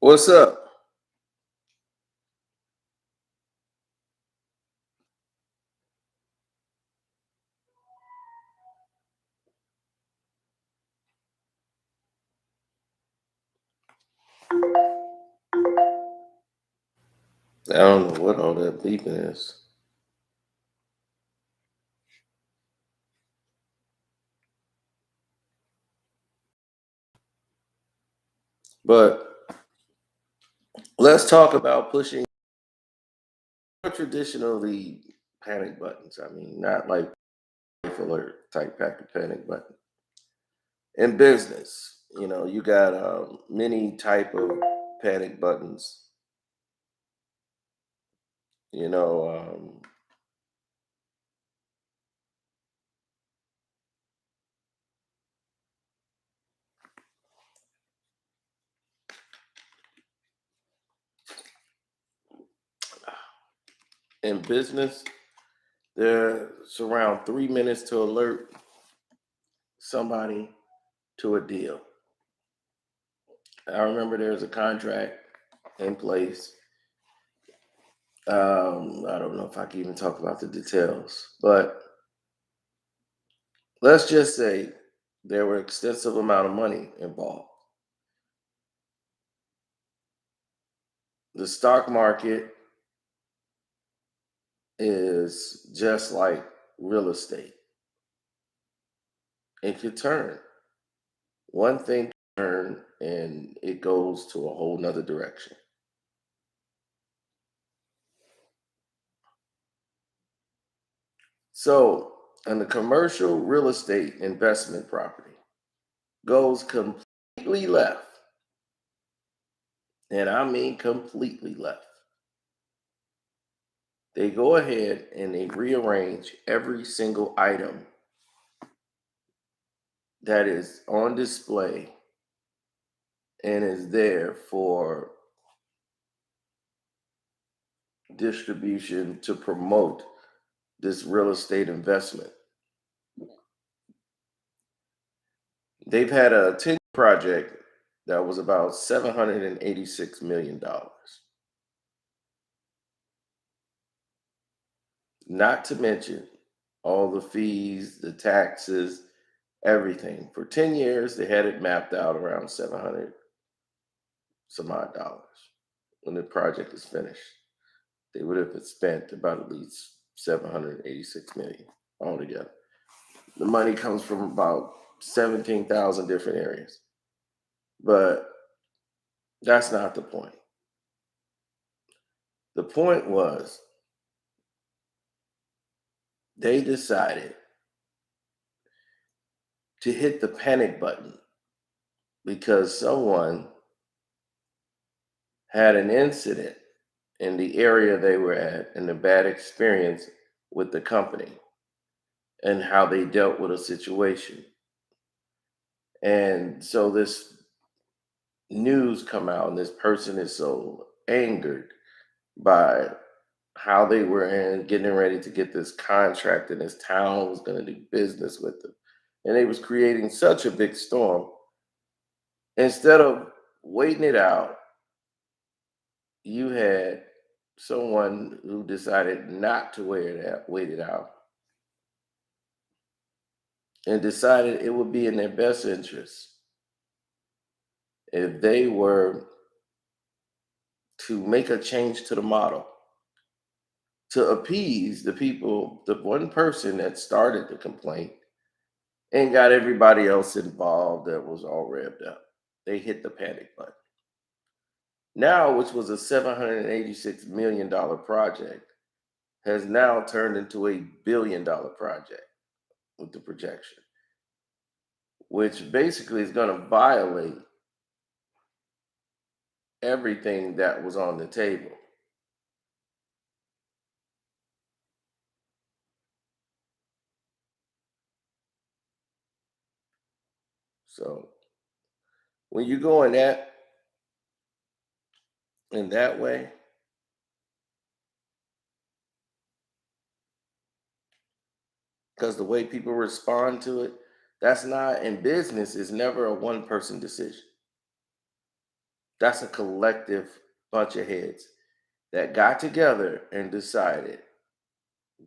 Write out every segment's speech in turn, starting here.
What's up? I don't know what all that beeping is. But let's talk about pushing traditionally panic buttons. I mean, not like alert type panic button. In business, you got many type of panic buttons. You know, in business, there's around 3 minutes to alert somebody to a deal. I remember there's a contract in place. I don't know if I can even talk about the details, but let's just say there were extensive amount of money involved. The stock market is just like real estate. It could turn. One thing can turn and it goes to a whole nother direction. So, on the commercial real estate investment property goes completely left, and I mean completely left. They go ahead and they rearrange every single item that is on display and is there for distribution to promote this real estate investment. They've had a 10 project that was about $786 million. Not to mention all the fees, the taxes, everything. For 10 years, they had it mapped out around 700 some odd dollars. When the project is finished, they would have spent about at least 786 million altogether. The money comes from about 17,000 different areas. But that's not the point. The point was they decided to hit the panic button because someone had an incident in the area they were at and a bad experience with the company and how they dealt with a situation. And so this news come out and this person is so angered by how they were getting ready to get this contract and this town was going to do business with them, and they was creating such a big storm. Instead of waiting it out, you had someone who decided not to wait it out, and decided it would be in their best interest if they were to make a change to the model to appease the people, the one person that started the complaint and got everybody else involved that was all revved up. They hit the panic button. Now, which was a $786 million project, has now turned into a $1 billion project with the projection, which basically is going to violate everything that was on the table. So when you go in that way, because the way people respond to it, that's not in business is never a one person decision. That's a collective bunch of heads that got together and decided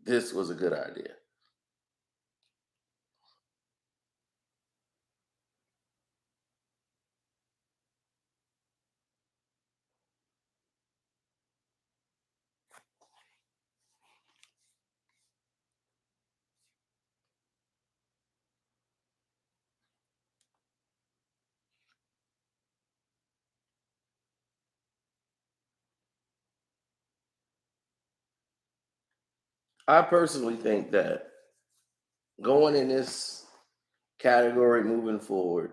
this was a good idea. I personally think that going in this category moving forward,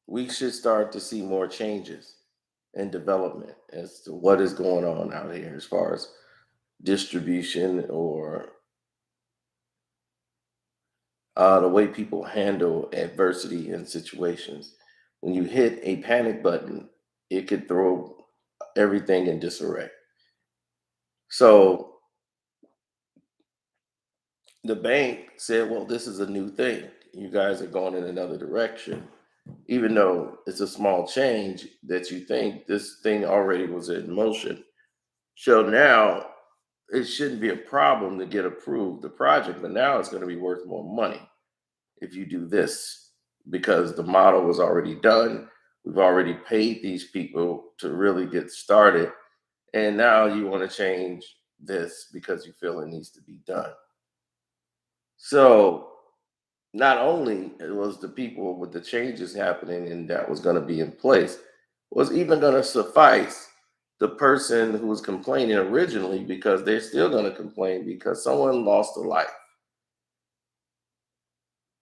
we should start to see more changes and development as to what is going on out here as far as distribution or the way people handle adversity in situations. When you hit a panic button, it could throw everything in disarray. So the bank said, well, this is a new thing. You guys are going in another direction. Even though it's a small change that you think this thing already was in motion. So now it shouldn't be a problem to get approved the project, but now it's going to be worth more money if you do this because the model was already done. We've already paid these people to really get started. And now you want to change this because you feel it needs to be done. So not only it was the people with the changes happening and that was going to be in place, was even going to suffice the person who was complaining originally because they're still going to complain because someone lost a life,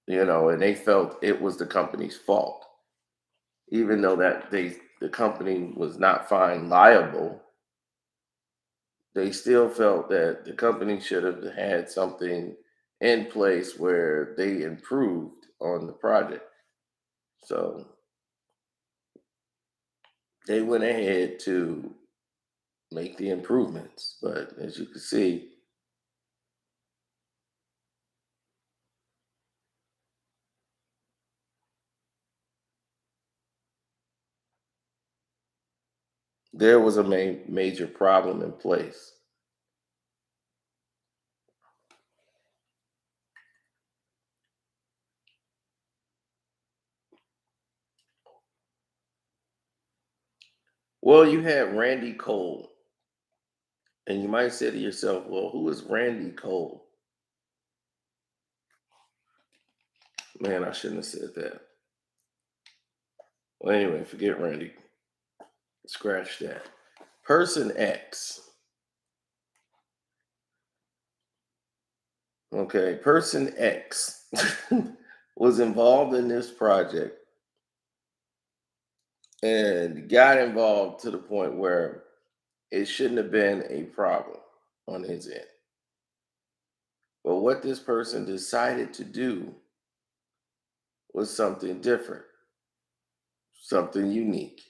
and they felt it was the company's fault, even though that the company was not found liable. They still felt that the company should have had something in place where they improved on the project. So they went ahead to make the improvements. But as you can see, there was a major problem in place. Well, you had Randy Cole, and you might say to yourself, well, who is Randy Cole? Man, I shouldn't have said that. Well, anyway, forget Randy. Scratch that. Person X. Okay, person X was involved in this project and got involved to the point where it shouldn't have been a problem on his end. But what this person decided to do was something different, something unique.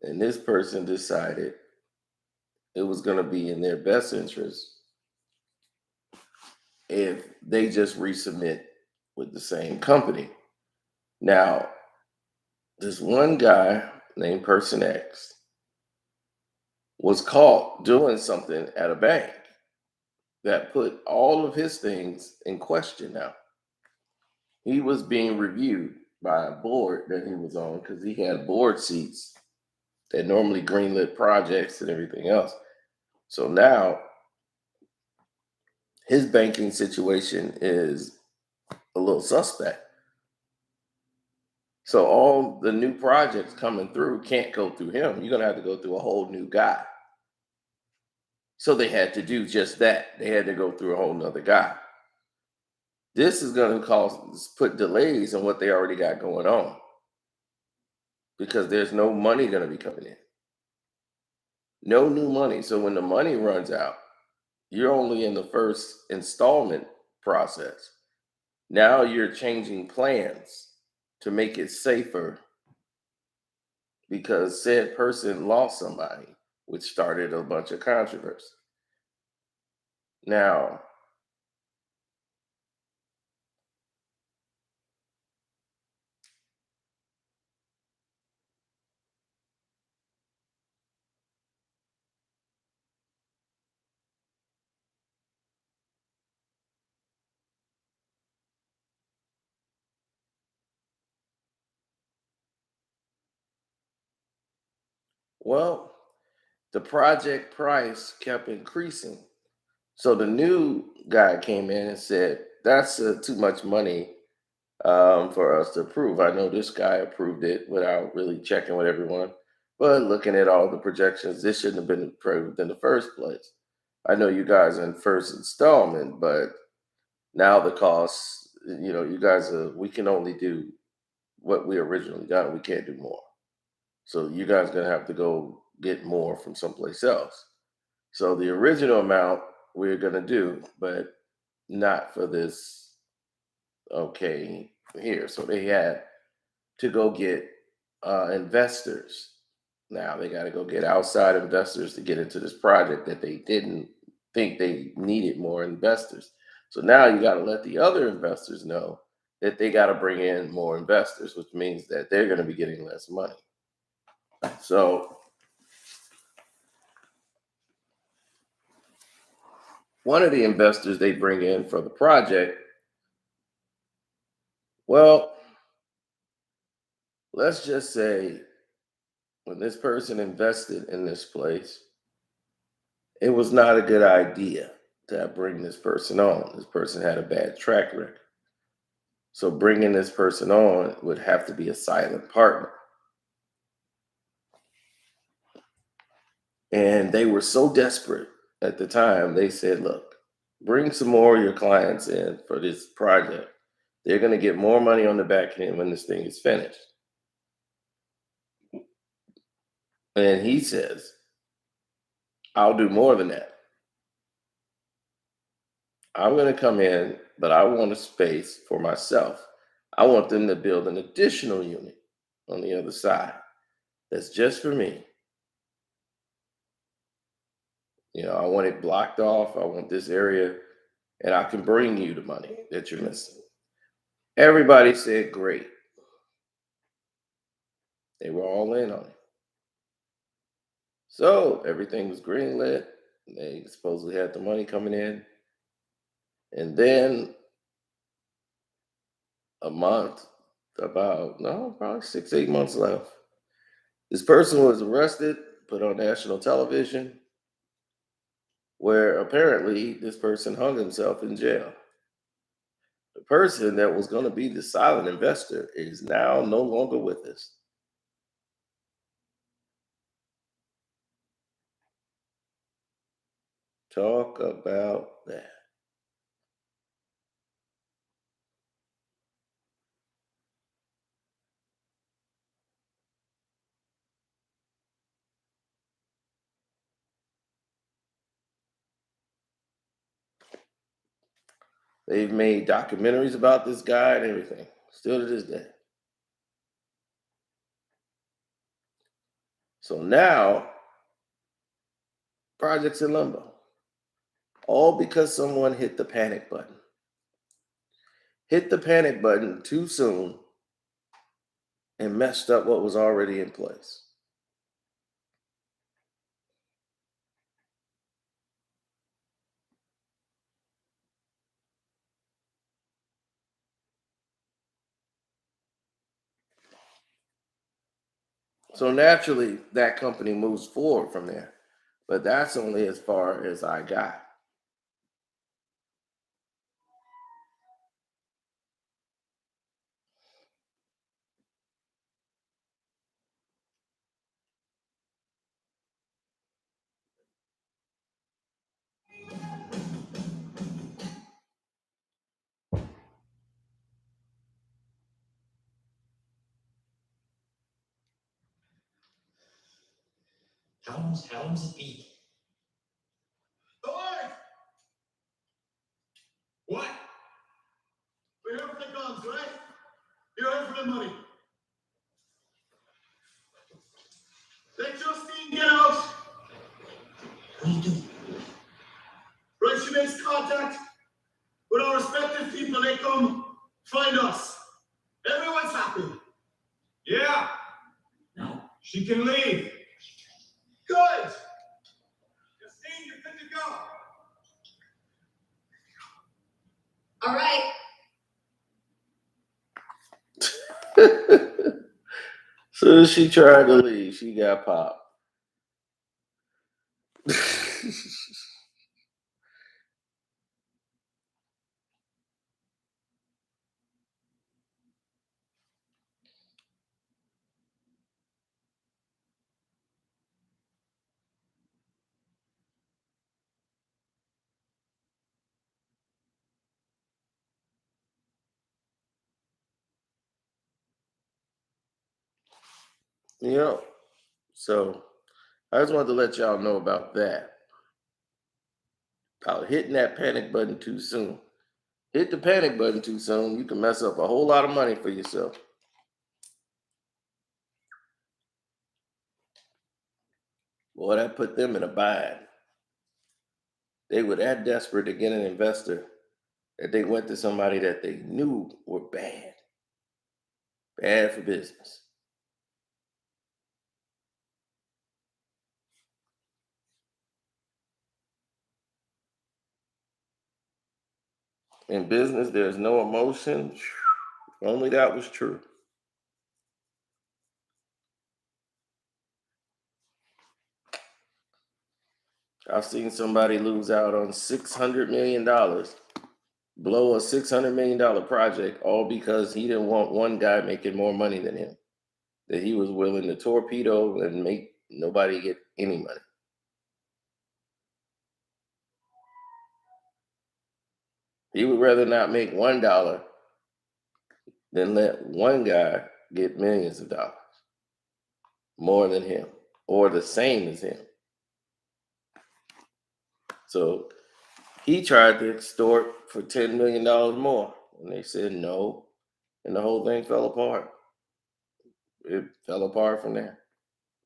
And this person decided it was going to be in their best interest if they just resubmit with the same company. Now, this one guy named Person X was caught doing something at a bank that put all of his things in question now. He was being reviewed by a board that he was on because he had board seats that normally greenlit projects and everything else. So now his banking situation is a little suspect. So all the new projects coming through can't go through him. You're gonna have to go through a whole new guy. So they had to do just that. They had to go through a whole nother guy. This is gonna cause put delays on what they already got going on because there's no money gonna be coming in. No new money. So when the money runs out, you're only in the first installment process. Now you're changing plans to make it safer because said person lost somebody, which started a bunch of controversy. Now, Well, the project price kept increasing. So the new guy came in and said, "That's too much money for us to approve. I know this guy approved it without really checking with everyone, but looking at all the projections, this shouldn't have been approved in the first place. I know you guys are in first installment, but now the costs, you guys we can only do what we originally done. We can't do more. So you guys gonna have to go get more from someplace else. So the original amount we're gonna do, but not for this okay here." So they had to go get investors. Now they got to go get outside investors to get into this project that they didn't think they needed more investors. So now you got to let the other investors know that they got to bring in more investors, which means that they're going to be getting less money. So one of the investors they bring in for the project, well, let's just say when this person invested in this place, it was not a good idea to bring this person on. This person had a bad track record. So bringing this person on would have to be a silent partner. And they were so desperate at the time, they said, "Look, bring some more of your clients in for this project. They're going to get more money on the back end when this thing is finished." And he says, "I'll do more than that. I'm going to come in, but I want a space for myself. I want them to build an additional unit on the other side that's just for me. I want it blocked off. I want this area, and I can bring you the money that you're missing." Everybody said, "Great." They were all in on it. So everything was greenlit. They supposedly had the money coming in. And then a month, about, no, probably 6, 8 months left, this person was arrested, put on national television, where apparently this person hung himself in jail. The person that was going to be the silent investor is now no longer with us. Talk about that. They've made documentaries about this guy and everything, still to this day. So now, projects in limbo, all because someone hit the panic button. Hit the panic button too soon and messed up what was already in place. So naturally, that company moves forward from there. But that's only as far as I got. Helms beat. Alert! What? We're here for the guns, right? You're here for the money. Let Justine get out. What are you doing? Right, she makes contact with our respective people. They come find us. Everyone's happy. Yeah. No. She can leave. Good. Justine, you're good to go. All right. So she tried to leave. She got popped. You know, so I just wanted to let y'all know about that. About hitting that panic button too soon. Hit the panic button too soon, you can mess up a whole lot of money for yourself. Boy, that put them in a bind. They were that desperate to get an investor that they went to somebody that they knew were bad, bad for business. In business, there's no emotion. Only that was true. I've seen somebody lose out on $600 million, blow a $600 million project, all because he didn't want one guy making more money than him. That he was willing to torpedo and make nobody get any money. He would rather not make $1 than let one guy get millions of dollars more than him or the same as him. So he tried to extort for $10 million more, and they said no, and the whole thing fell apart. It fell apart from there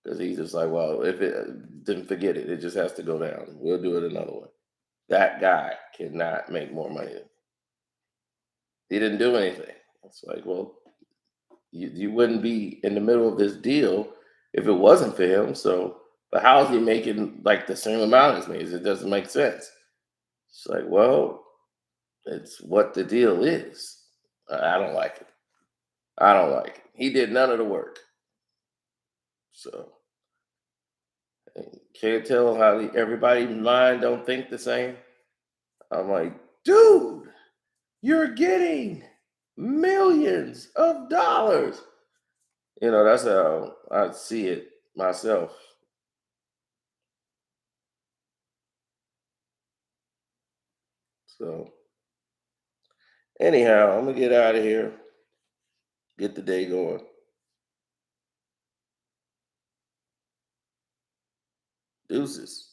because he's just like, well, if it didn't forget it, it just has to go down. We'll do it another way. That guy cannot make more money. He didn't do anything. It's like, well, you wouldn't be in the middle of this deal if it wasn't for him. So, but how is he making like the same amount as me? It doesn't make sense. It's like, well, it's what the deal is. I don't like it. I don't like it. He did none of the work. So can't tell how everybody's mind don't think the same. I'm like, dude, you're getting millions of dollars. That's how I see it myself. So anyhow, I'm gonna get out of here, get the day going. Deuces.